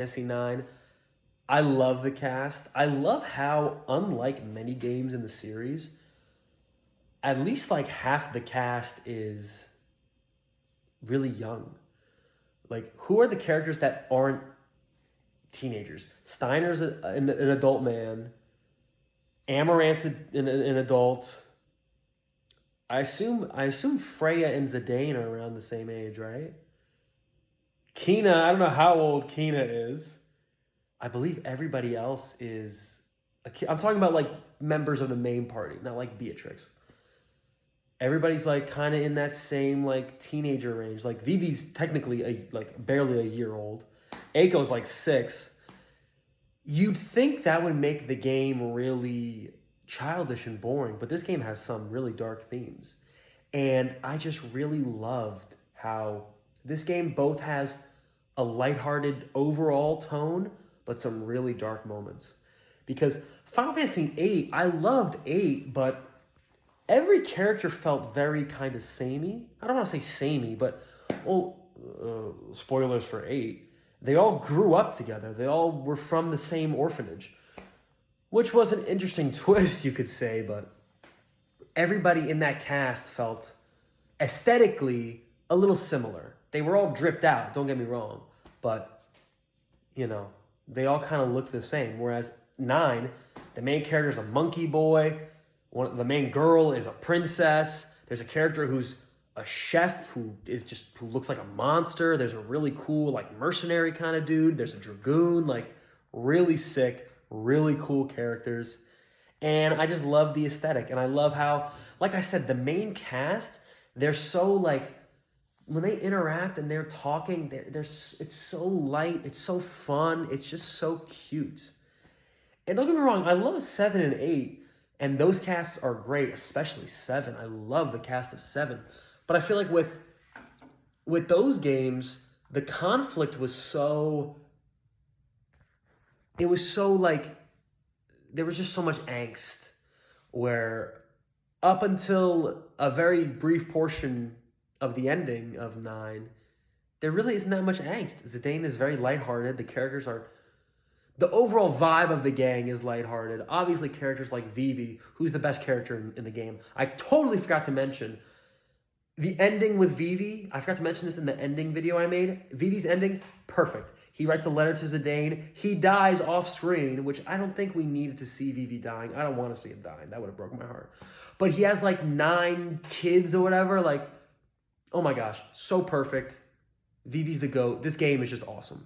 Fantasy 9. I love the cast. I love how, unlike many games in the series, at least like half the cast is really young. Like, who are the characters that aren't teenagers? Steiner's an adult man. Amaranth's an adult. I assume Freya and Zidane are around the same age, right? Kina, I don't know how old Kina is. I believe everybody else is a kid. I'm talking about like members of the main party, not like Beatrix. Everybody's like kind of in that same like teenager range. Like Vivi's technically like barely a year old. Aiko's like 6. You'd think that would make the game really childish and boring, but this game has some really dark themes. And I just really loved how this game both has a lighthearted overall tone, but some really dark moments. Because Final Fantasy VIII, I loved 8, but every character felt very kind of samey. I don't want to say samey, but, well, spoilers for 8. They all grew up together. They all were from the same orphanage, which was an interesting twist, you could say, but everybody in that cast felt aesthetically a little similar. They were all dripped out, don't get me wrong, but, they all kind of looked the same. Whereas 9, the main character is a monkey boy, the main girl is a princess, there's a character who's a chef who looks like a monster, there's a really cool like mercenary kind of dude, there's a dragoon, like really sick, really cool characters. And I just love the aesthetic. And I love how, like I said, the main cast, they're so like, when they interact and they're talking, it's so light, it's so fun, it's just so cute. And don't get me wrong, I love 7 and 8, and those casts are great, especially 7. I love the cast of 7. But I feel like with those games, the conflict was it was so like, there was just so much angst where up until a very brief portion of the ending of 9, there really isn't that much angst. Zidane is very lighthearted. The overall vibe of the gang is lighthearted. Obviously, characters like Vivi, who's the best character in the game. I totally forgot to mention the ending with Vivi. I forgot to mention this in the ending video I made. Vivi's ending, perfect. He writes a letter to Zidane. He dies off screen, which I don't think we needed to see Vivi dying. I don't want to see him dying. That would have broken my heart. But he has like 9 kids or whatever. Like, oh my gosh, so perfect. Vivi's the GOAT. This game is just awesome.